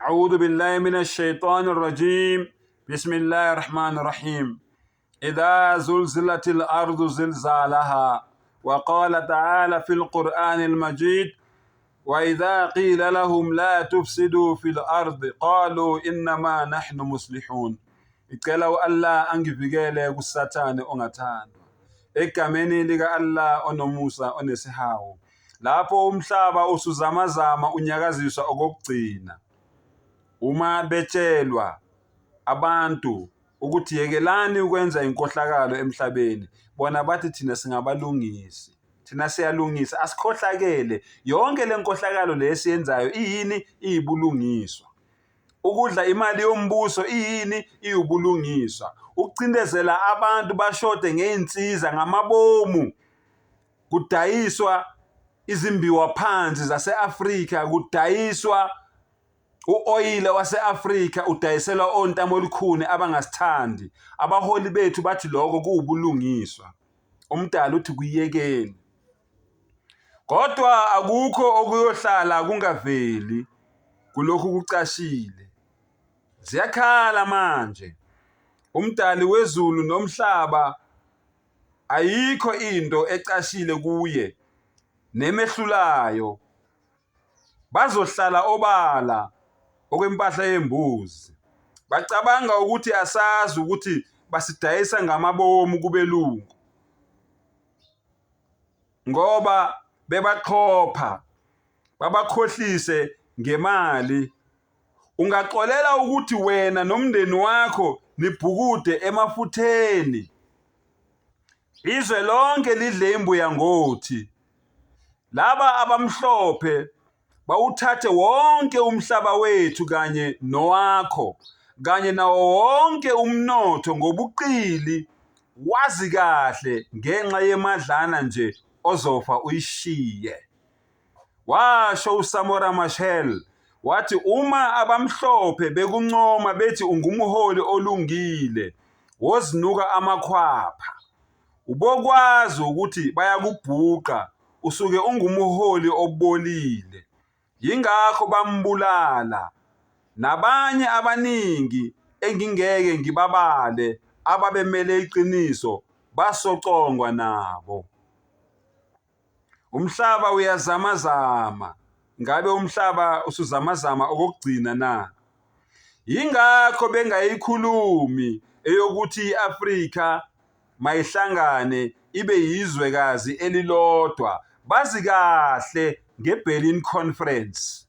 أعوذ بالله من الشيطان الرجيم بسم الله الرحمن الرحيم إذا زلزلت الأرض زلزالها وقال تعالى في القرآن المجيد وإذا قيل لهم لا تفسدوا في الأرض قالوا إنما نحن مصلحون. Icela u-Allah angivikele kusathane ongathandwa egameni lika Allah onomusa onesihawu. Lapho umhlaba usuzamazama unyakaziswa okokugcina, uma betshelwa abantu ukuthi yekelani ukwenza inkohlakalo emhlabeni, bona bathi thina singabalungisi, thina siyalungisa, asikhohlakele. Yonke lenkohlakalo lesiyenzayo iyini? Iyibulungiswa. Ukudla imali yombuso iyini? Iyubulungiswa. Ukucindezela abantu bashode ngeinsiza ngamabomu, kudayiswa izimbiwa phansi zase-Afrika, kudayiswa u-oyile wase-Afrika, udayiselwa ontamolukhuni abangasithandi. Abaholi bethu bathi lokho kuwubulungiswa. Umdali uthi kuyekeni. Kodwa akukho okuyohlala kungaveli kulokhu kucashile. Ziyakhala manje. Umdali wezulu nomhlaba ayikho into ecashile kuye nemehlulayo. Bazohlala obala okwempahla yembuzi. Bacabanga ukuthi asazi ukuthi basidayisa ngamabomu kubelungu, ngoba bebaqhopha babakhohlise ngemali. Ungaxolela ukuthi wena nomndeni wakho nibhukude emafutheni, izwe lonke lidle imbuya ngothi. Laba abamhlophe bawuthathe wonke umhlaba wethu kanye nowakho kanye nawo wonke umnotho ngobuqili, wazi kahle ngenxa yemadlana nje ozofa uyishiye. Washo uSamora Machel wathi uma abamhlophe bekuncoma bethi ungumholi olungile wozinuka amakhwapha, ubokwazi ukuthi bayakubhuqa usuke ungumholi obolile. Yingakho bambulala. Nabanye abaningi engingeke ngibabale ababemele iqiniso basocongwa nabo. Umhlaba uyazamazama. Ngabe umhlaba usuzamazama okugcina na? Yingakho bengayikhulumi eyokuthi iAfrika mayihlangane ibe yizwekazi elilodwa. Bazi kahle ngeBerlin Conference.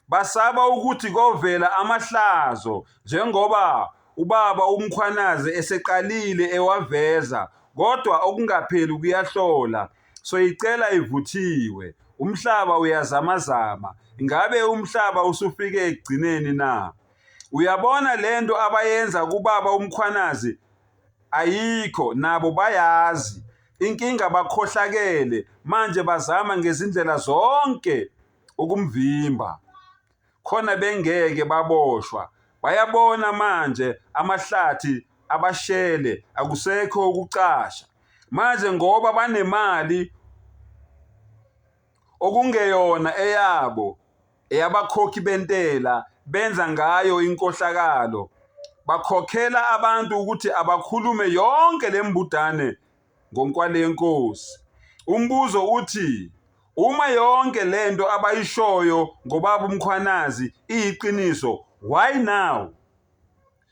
Basaba ukuthi kovela amahlazo, njengoba ubaba uMkhwanazi eseqalile ewaveza, kodwa okungapheli kuyahlola. So icela ivuthiwe. Umhlaba uyazamazama. Ingabe umhlaba usufike ekugcineni na? Uyabona lento abayenza kubaba uMkhwanazi ayikho, nabo bayazi. Inkinga bakhohlakele, manje bazama ngezindlela zonke ukumvimba. Khona bengeke baboshwa. Bayabona manje amahlathi abashele akusekho ukucasha. Manje ngoba banemali okungeyona eyabo, eyabakhokhi bentela, benza ngayo inkohlakalo. Bakhokhela abantu ukuthi abakhulume yonke lembudane ngonkwale yenkosi. Umbuzo uthi, uma yonke lento abayishoyo ngobaba uMkhwanazi iyiqiniso, why now?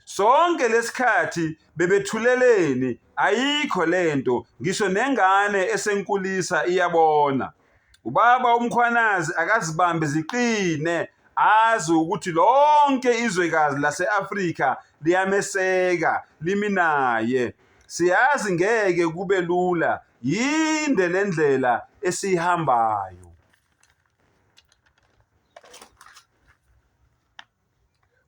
Sonke lesikhathi bebethuleleni, ayikho lento, ngisho nengane esenkulisa iyabona. Ubaba uMkhwanazi akazibambe ziqine, azi ukuthi lonke izwekazi lase-Afrika liyameseka, liminaye. Siyazi ngeke kube lula, yinde lendlela esihambayo.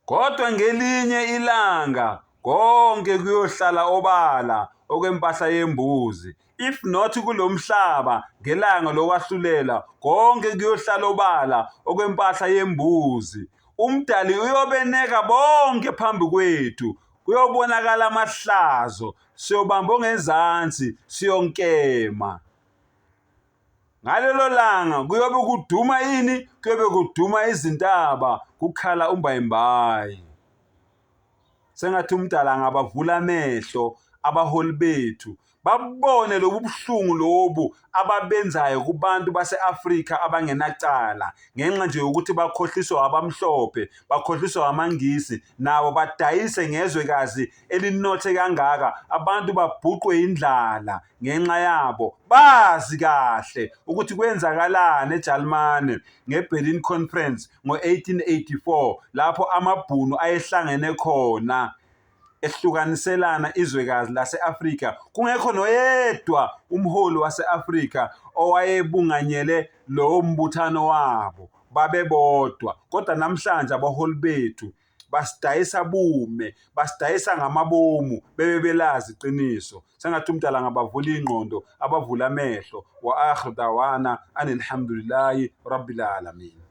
Kodwa ngelinye ilanga konke kuyohlala obala okwempahla yembuzi. If not kulomhlaba ngelanga lokwahlulela, konke kuyohlala obala okwempahla yembuzi. Umdali uyobeneka bonke phambi kwethu. Kuyobonakala amahlazo, siyobamba ongezansi, siyonkema. Ngalelo langa kuyobe kuduma ini? Kuyobe kuduma izintaba, kukhala umbayimbayi. Sengathi umdala ngabavula amehlo abaholi bethu babone lobu buhlungu lobu ababenzayo kubantu base-Afrika abangenacala ngenxa nje yokuthi bakhohliswa abamhlophe, bakhohliswa amangisi, nabo badayise ngezwekazi elinothe kangaka, abantu babhuqwe indlala ngenxa yabo. Bazi kahle ukuthi kwenzakalani eJalimane ngeBerlin Conference ngo-1884 lapho amabhunu ayehlangene khona ehlukaniselana izwekazi lase-Afrika. Kungekho noyedwa umholi wase-Afrika owayebunganyele lowo mbuthano wabo, babebodwa. Kodwa namhlanje abaholi bethu basidayisa bume, basidayisa ngamabomu, bebelazi iqiniso. Sengathi umdala ngabavula ingqondo, abavula amehlo. Wa akhiru dawana anilhamdulillahi rabbil alamin.